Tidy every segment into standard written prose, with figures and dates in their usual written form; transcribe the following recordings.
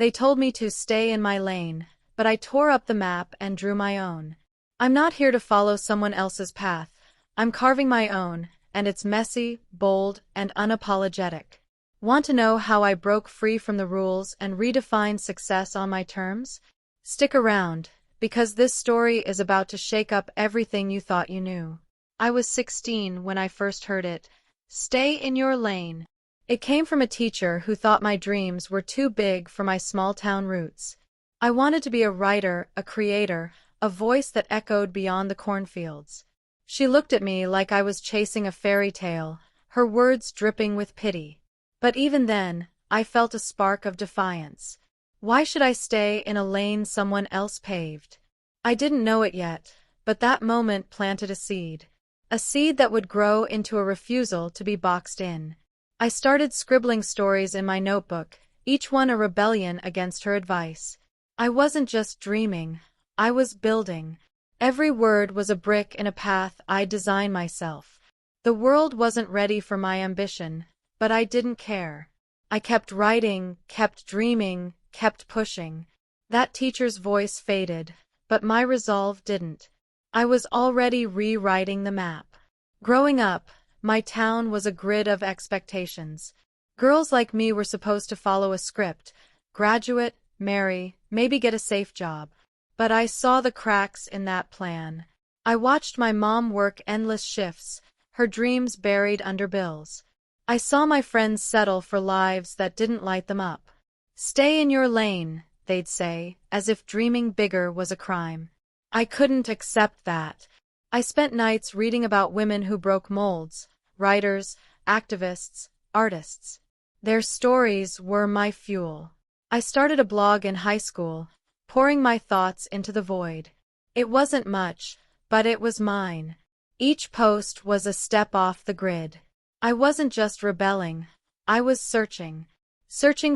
They told me to stay in my lane, but I tore up the map and drew my own. I'm not here to follow someone else's path. I'm carving my own, and it's messy, bold, and unapologetic. Want to know how I broke free from the rules and redefined success on my terms? Stick around, because this story is about to shake up everything you thought you knew. I was 16 when I first heard it. Stay in your lane. It came from a teacher who thought my dreams were too big for my small-town roots. I wanted to be a writer, a creator, a voice that echoed beyond the cornfields. She looked at me like I was chasing a fairy tale, her words dripping with pity. But even then, I felt a spark of defiance. Why should I stay in a lane someone else paved? I didn't know it yet, but that moment planted a seed. A seed that would grow into a refusal to be boxed in. I started scribbling stories in my notebook, each one a rebellion against her advice. I wasn't just dreaming, I was building. Every word was a brick in a path I'd designed myself. The world wasn't ready for my ambition, but I didn't care. I kept writing, kept dreaming, kept pushing. That teacher's voice faded, but my resolve didn't. I was already rewriting the map. Growing up, my town was a grid of expectations. Girls like me were supposed to follow a script, graduate, marry, maybe get a safe job. But I saw the cracks in that plan. I watched my mom work endless shifts, her dreams buried under bills. I saw my friends settle for lives that didn't light them up. Stay in your lane, they'd say, as if dreaming bigger was a crime. I couldn't accept that. I spent nights reading about women who broke molds, writers, activists, artists. Their stories were my fuel. I started a blog in high school, pouring my thoughts into the void. It wasn't much, but it was mine. Each post was a step off the grid. I wasn't just rebelling, I was searching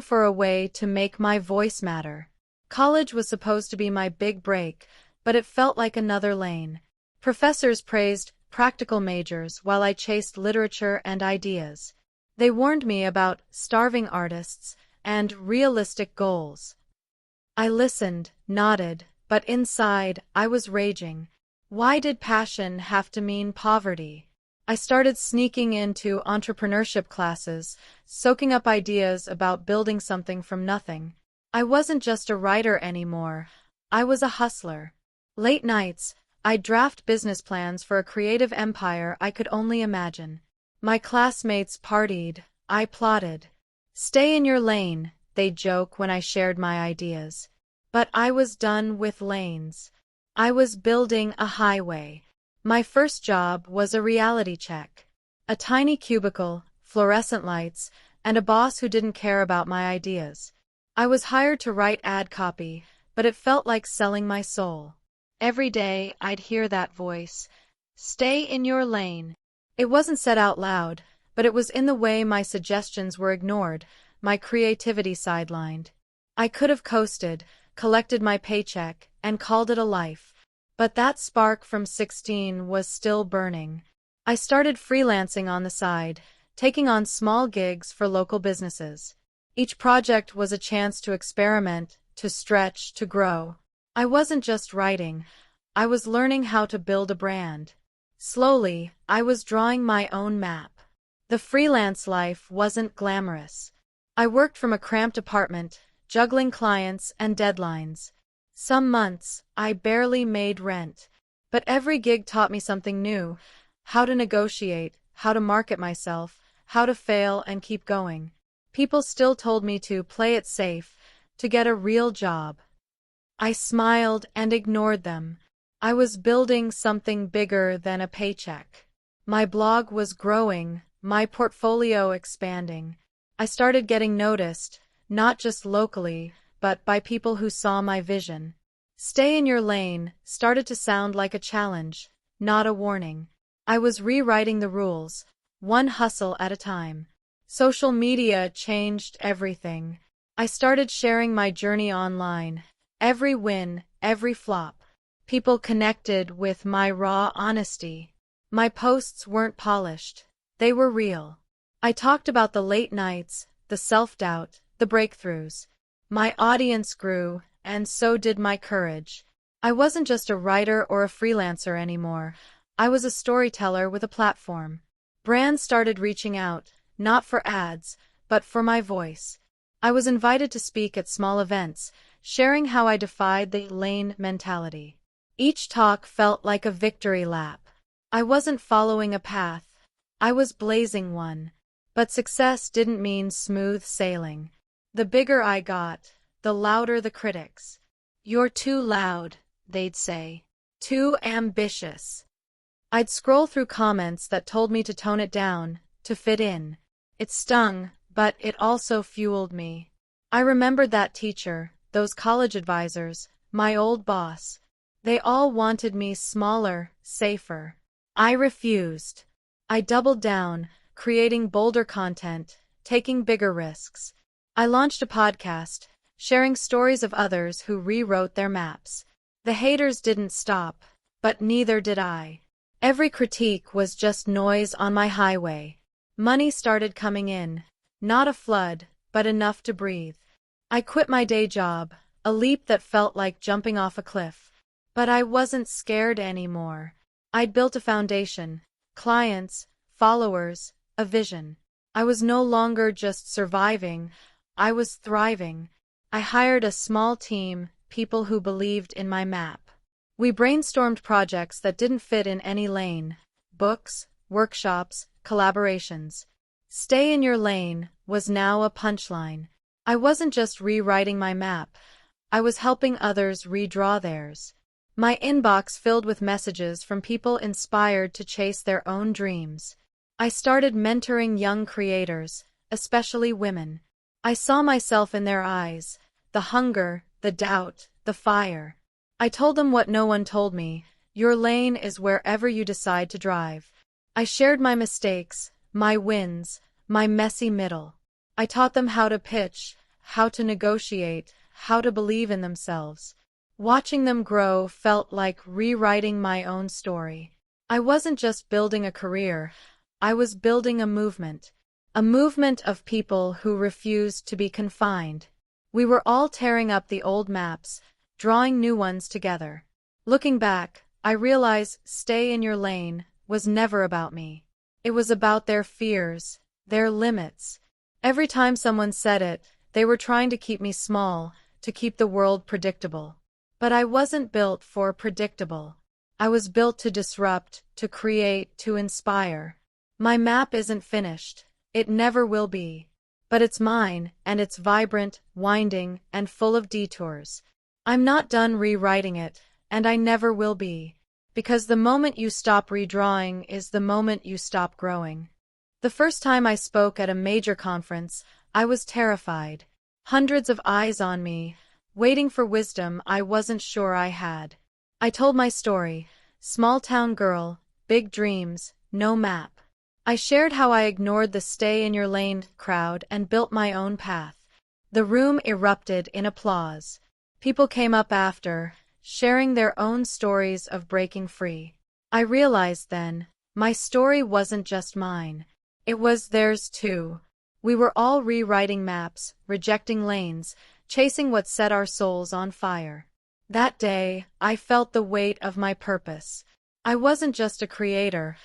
for a way to make my voice matter. College was supposed to be my big break, but it felt like another lane. Professors praised practical majors while I chased literature and ideas. They warned me about starving artists and realistic goals. I listened, nodded, but inside, I was raging. Why did passion have to mean poverty? I started sneaking into entrepreneurship classes, soaking up ideas about building something from nothing. I wasn't just a writer anymore. I was a hustler. Late nights, I'd draft business plans for a creative empire I could only imagine. My classmates partied, I plotted. Stay in your lane, they'd joke when I shared my ideas. But I was done with lanes. I was building a highway. My first job was a reality check. A tiny cubicle, fluorescent lights, and a boss who didn't care about my ideas. I was hired to write ad copy, but it felt like selling my soul. Every day I'd hear that voice, stay in your lane. It wasn't said out loud, but it was in the way my suggestions were ignored, my creativity sidelined. I could have coasted, collected my paycheck, and called it a life. But that spark from 16 was still burning. I started freelancing on the side, taking on small gigs for local businesses. Each project was a chance to experiment, to stretch, to grow. I wasn't just writing, I was learning how to build a brand. Slowly, I was drawing my own map. The freelance life wasn't glamorous. I worked from a cramped apartment, juggling clients and deadlines. Some months, I barely made rent. But every gig taught me something new. How to negotiate, how to market myself, how to fail and keep going. People still told me to play it safe, to get a real job. I smiled and ignored them. I was building something bigger than a paycheck. My blog was growing, my portfolio expanding. I started getting noticed, not just locally, but by people who saw my vision. Stay in your lane started to sound like a challenge, not a warning. I was rewriting the rules, one hustle at a time. Social media changed everything. I started sharing my journey online. Every win, every flop. People connected with my raw honesty. My posts weren't polished. They were real. I talked about the late nights, the self-doubt, the breakthroughs. My audience grew, and so did my courage. I wasn't just a writer or a freelancer anymore. I was a storyteller with a platform. Brands started reaching out, not for ads, but for my voice. I was invited to speak at small events, sharing how I defied the lane mentality. Each talk felt like a victory lap. I wasn't following a path. I was blazing one. But success didn't mean smooth sailing. The bigger I got, the louder the critics. "You're too loud," they'd say. "Too ambitious." I'd scroll through comments that told me to tone it down, to fit in. It stung, but it also fueled me. I remembered that teacher, those college advisors, my old boss. They all wanted me smaller, safer. I refused. I doubled down, creating bolder content, taking bigger risks. I launched a podcast, sharing stories of others who rewrote their maps. The haters didn't stop, but neither did I. Every critique was just noise on my highway. Money started coming in, not a flood, but enough to breathe. I quit my day job, a leap that felt like jumping off a cliff. But I wasn't scared anymore. I'd built a foundation, clients, followers, a vision. I was no longer just surviving, I was thriving. I hired a small team, people who believed in my map. We brainstormed projects that didn't fit in any lane. Books, workshops, collaborations. "Stay in your lane" was now a punchline. I wasn't just rewriting my map. I was helping others redraw theirs. My inbox filled with messages from people inspired to chase their own dreams. I started mentoring young creators, especially women. I saw myself in their eyes, the hunger, the doubt, the fire. I told them what no one told me: your lane is wherever you decide to drive. I shared my mistakes, my wins, my messy middle. I taught them how to pitch, how to negotiate, how to believe in themselves. Watching them grow felt like rewriting my own story. I wasn't just building a career, I was building a movement. A movement of people who refused to be confined. We were all tearing up the old maps, drawing new ones together. Looking back, I realize "stay in your lane" was never about me. It was about their fears, their limits. Every time someone said it, they were trying to keep me small, to keep the world predictable. But I wasn't built for predictable. I was built to disrupt, to create, to inspire. My map isn't finished. It never will be. But it's mine, and it's vibrant, winding, and full of detours. I'm not done rewriting it, and I never will be. Because the moment you stop redrawing is the moment you stop growing. The first time I spoke at a major conference, I was terrified. Hundreds of eyes on me, waiting for wisdom I wasn't sure I had. I told my story: small-town girl, big dreams, no map. I shared how I ignored the stay-in-your-lane crowd and built my own path. The room erupted in applause. People came up after, sharing their own stories of breaking free. I realized then, my story wasn't just mine. It was theirs too. We were all rewriting maps, rejecting lanes, chasing what set our souls on fire. That day, I felt the weight of my purpose. I wasn't just a creator,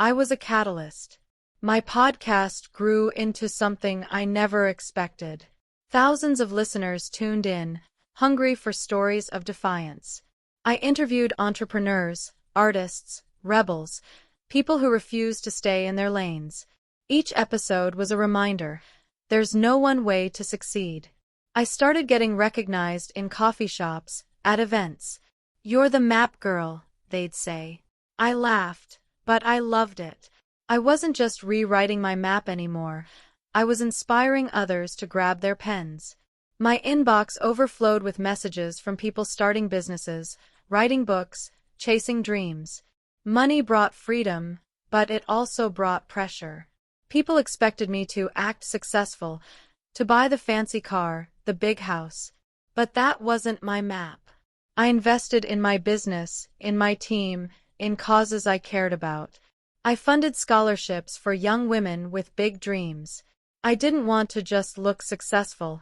I was a catalyst. My podcast grew into something I never expected. Thousands of listeners tuned in, hungry for stories of defiance. I interviewed entrepreneurs, artists, rebels, people who refused to stay in their lanes. Each episode was a reminder: there's no one way to succeed. I started getting recognized in coffee shops, at events. "You're the map girl," they'd say. I laughed, but I loved it. I wasn't just rewriting my map anymore. I was inspiring others to grab their pens. My inbox overflowed with messages from people starting businesses, writing books, chasing dreams. Money brought freedom, but it also brought pressure. People expected me to act successful, to buy the fancy car, the big house. But that wasn't my map. I invested in my business, in my team, in causes I cared about. I funded scholarships for young women with big dreams. I didn't want to just look successful.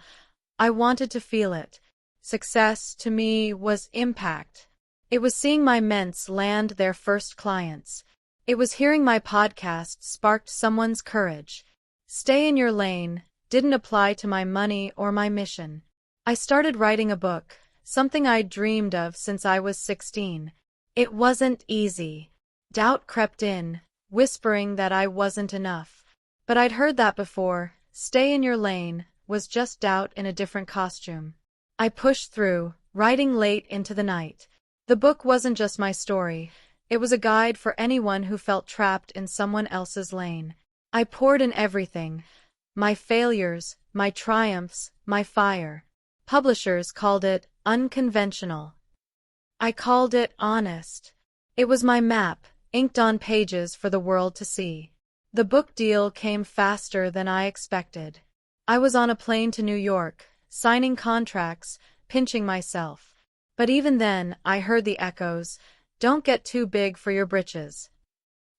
I wanted to feel it. Success, to me, was impact. It was seeing my mints land their first clients. It was hearing my podcast sparked someone's courage. Stay in your lane didn't apply to my money or my mission. I started writing a book, something I'd dreamed of since I was 16. It wasn't easy. Doubt crept in, whispering that I wasn't enough. But I'd heard that before. Stay in your lane was just doubt in a different costume. I pushed through, writing late into the night. The book wasn't just my story. It was a guide for anyone who felt trapped in someone else's lane. I poured in everything. My failures, my triumphs, my fire. Publishers called it unconventional. I called it honest. It was my map, inked on pages for the world to see. The book deal came faster than I expected. I was on a plane to New York, signing contracts, pinching myself. But even then, I heard the echoes, "Don't get too big for your britches."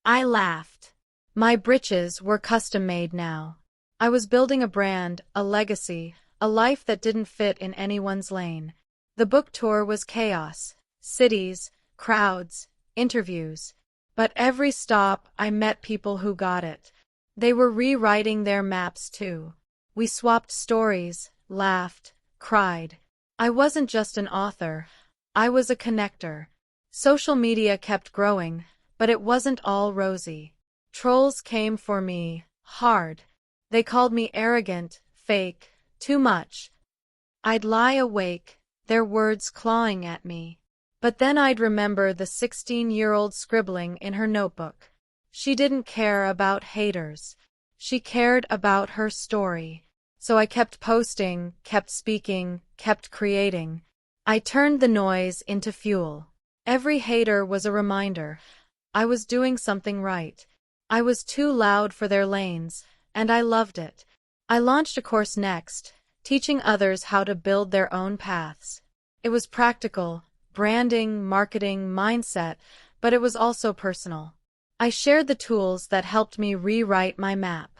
I laughed. My britches were custom-made now. I was building a brand, a legacy, a life that didn't fit in anyone's lane. The book tour was chaos. Cities, crowds, interviews. But every stop, I met people who got it. They were rewriting their maps too. We swapped stories, laughed, cried. I wasn't just an author. I was a connector. Social media kept growing, but it wasn't all rosy. Trolls came for me, hard. They called me arrogant, fake, too much. I'd lie awake, their words clawing at me. But then I'd remember the 16-year-old scribbling in her notebook. She didn't care about haters. She cared about her story. So I kept posting, kept speaking, kept creating. I turned the noise into fuel. Every hater was a reminder. I was doing something right. I was too loud for their lanes, and I loved it. I launched a course next, teaching others how to build their own paths. It was practical, branding, marketing, mindset, but it was also personal. I shared the tools that helped me rewrite my map.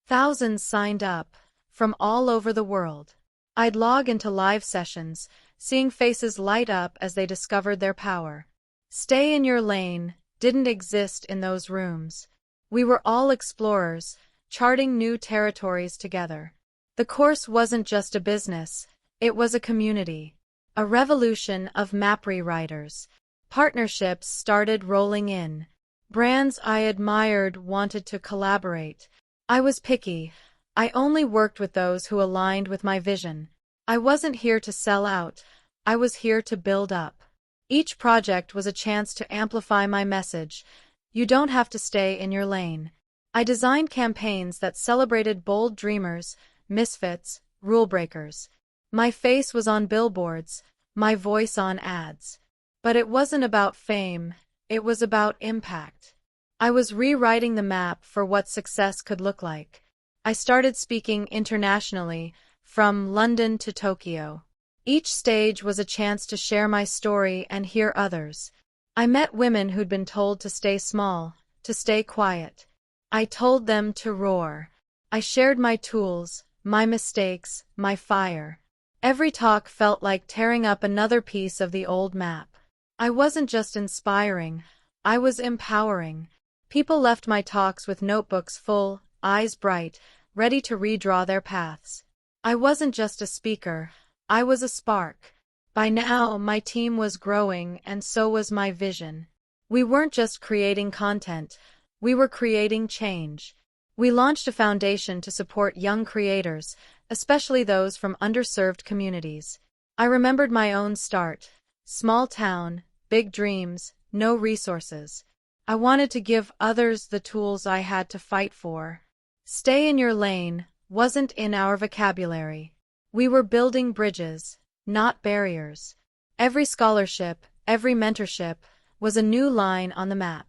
Thousands signed up, from all over the world. I'd log into live sessions, seeing faces light up as they discovered their power. Stay in your lane didn't exist in those rooms. We were all explorers, charting new territories together. The course wasn't just a business, it was a community. A revolution of map rewriters. Partnerships started rolling in. Brands I admired wanted to collaborate. I was picky. I only worked with those who aligned with my vision. I wasn't here to sell out. I was here to build up. Each project was a chance to amplify my message. You don't have to stay in your lane. I designed campaigns that celebrated bold dreamers, misfits, rule breakers. My face was on billboards, my voice on ads. But it wasn't about fame, it was about impact. I was rewriting the map for what success could look like. I started speaking internationally, from London to Tokyo. Each stage was a chance to share my story and hear others. I met women who'd been told to stay small, to stay quiet. I told them to roar. I shared my tools, my mistakes, my fire. Every talk felt like tearing up another piece of the old map. I wasn't just inspiring, I was empowering. People left my talks with notebooks full, eyes bright, ready to redraw their paths. I wasn't just a speaker, I was a spark. By now, my team was growing and so was my vision. We weren't just creating content, we were creating change. We launched a foundation to support young creators, especially those from underserved communities. I remembered my own start. Small town, big dreams, no resources. I wanted to give others the tools I had to fight for. Stay in your lane wasn't in our vocabulary. We were building bridges, not barriers. Every scholarship, every mentorship, was a new line on the map.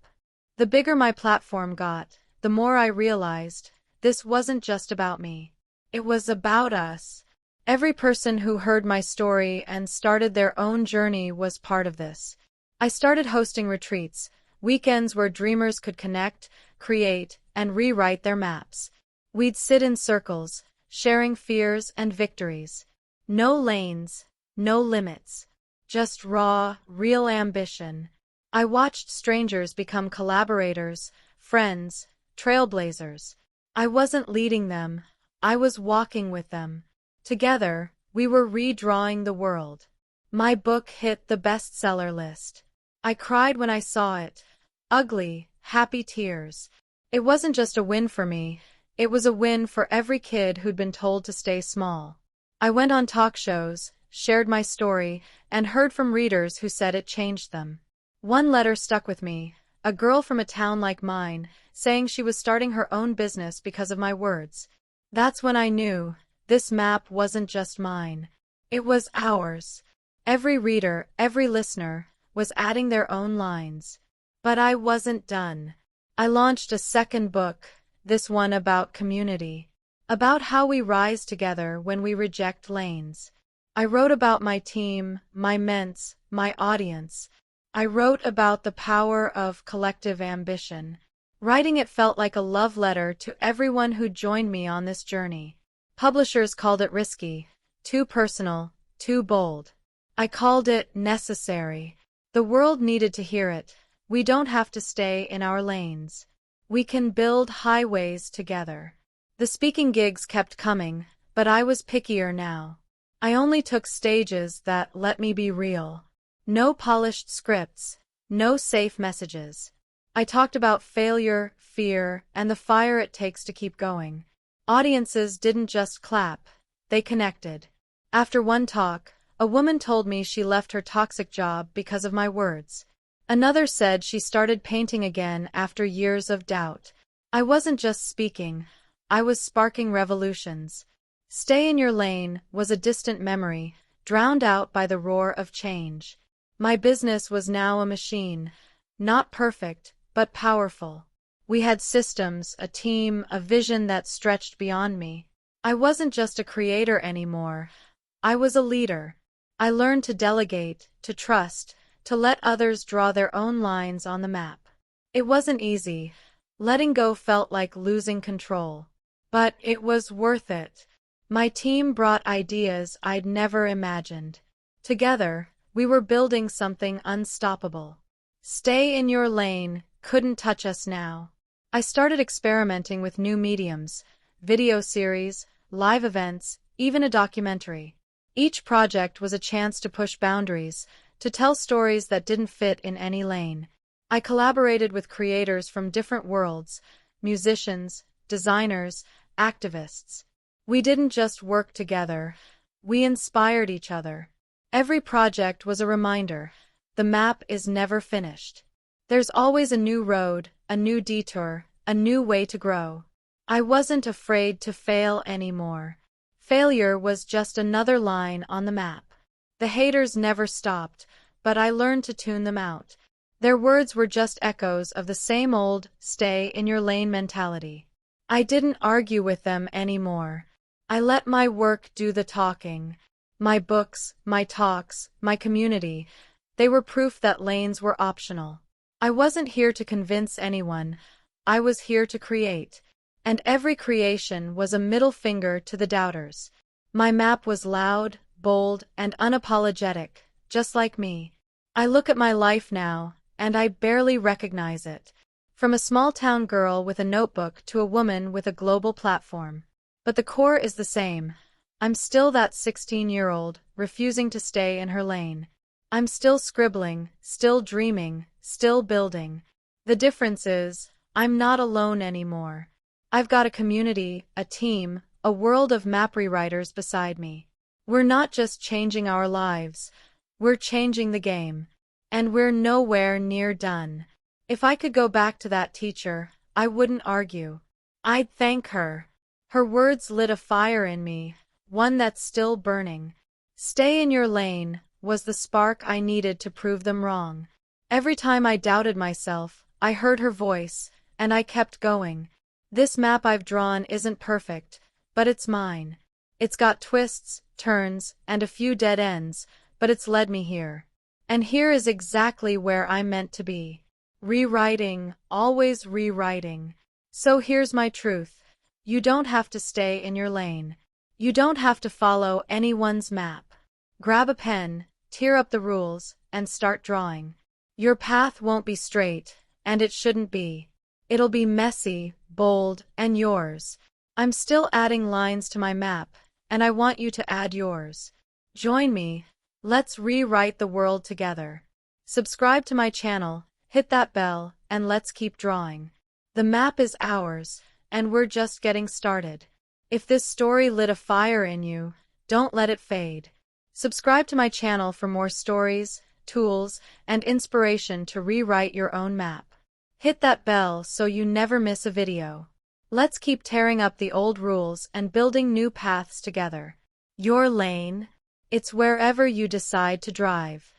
The bigger my platform got, the more I realized, this wasn't just about me. It was about us. Every person who heard my story and started their own journey was part of this. I started hosting retreats, weekends where dreamers could connect, create, and rewrite their maps. We'd sit in circles, sharing fears and victories. No lanes, no limits. Just raw, real ambition. I watched strangers become collaborators, friends, trailblazers. I wasn't leading them, I was walking with them. Together, we were redrawing the world. My book hit the bestseller list. I cried when I saw it. Ugly, happy tears. It wasn't just a win for me, it was a win for every kid who'd been told to stay small. I went on talk shows, shared my story, and heard from readers who said it changed them. One letter stuck with me, a girl from a town like mine, saying she was starting her own business because of my words. That's when I knew, this map wasn't just mine. It was ours. Every reader, every listener, was adding their own lines. But I wasn't done. I launched a second book, this one about community. About how we rise together when we reject lanes. I wrote about my team, my ments, my audience. I wrote about the power of collective ambition. Writing it felt like a love letter to everyone who joined me on this journey. Publishers called it risky, too personal, too bold. I called it necessary. The world needed to hear it. We don't have to stay in our lanes. We can build highways together. The speaking gigs kept coming, but I was pickier now. I only took stages that let me be real. No polished scripts, no safe messages. I talked about failure, fear, and the fire it takes to keep going. Audiences didn't just clap, they connected. After one talk, a woman told me she left her toxic job because of my words. Another said she started painting again after years of doubt. I wasn't just speaking, I was sparking revolutions. Stay in your lane was a distant memory, drowned out by the roar of change. My business was now a machine, not perfect, but powerful. We had systems, a team, a vision that stretched beyond me. I wasn't just a creator anymore, I was a leader. I learned to delegate, to trust, to let others draw their own lines on the map. It wasn't easy. Letting go felt like losing control. But it was worth it. My team brought ideas I'd never imagined. Together, we were building something unstoppable. Stay in your lane couldn't touch us now. I started experimenting with new mediums, video series, live events, even a documentary. Each project was a chance to push boundaries, to tell stories that didn't fit in any lane. I collaborated with creators from different worlds, musicians, designers, activists. We didn't just work together, we inspired each other. Every project was a reminder, the map is never finished. There's always a new road, a new detour, a new way to grow. I wasn't afraid to fail anymore. Failure was just another line on the map. The haters never stopped, but I learned to tune them out. Their words were just echoes of the same old, stay in your lane mentality. I didn't argue with them anymore. I let my work do the talking. My books, my talks, my community, they were proof that lanes were optional. I wasn't here to convince anyone, I was here to create. And every creation was a middle finger to the doubters. My map was loud, bold, and unapologetic, just like me. I look at my life now, and I barely recognize it. From a small-town girl with a notebook to a woman with a global platform. But the core is the same. I'm still that 16-year-old, refusing to stay in her lane. I'm still scribbling, still dreaming, still building. The difference is, I'm not alone anymore. I've got a community, a team, a world of map rewriters beside me. We're not just changing our lives, we're changing the game. And we're nowhere near done. If I could go back to that teacher, I wouldn't argue. I'd thank her. Her words lit a fire in me, one that's still burning. Stay in your lane was the spark I needed to prove them wrong. Every time I doubted myself, I heard her voice, and I kept going. This map I've drawn isn't perfect, but it's mine. It's got twists, turns, and a few dead ends, but it's led me here. And here is exactly where I'm meant to be. Rewriting, always rewriting. So here's my truth. You don't have to stay in your lane. You don't have to follow anyone's map. Grab a pen, tear up the rules, and start drawing. Your path won't be straight, and it shouldn't be. It'll be messy, bold, and yours. I'm still adding lines to my map, and I want you to add yours. Join me. Let's rewrite the world together. Subscribe to my channel, hit that bell, and let's keep drawing. The map is ours, and we're just getting started. If this story lit a fire in you, don't let it fade. Subscribe to my channel for more stories, tools, and inspiration to rewrite your own map. Hit that bell so you never miss a video. Let's keep tearing up the old rules and building new paths together. Your lane, it's wherever you decide to drive.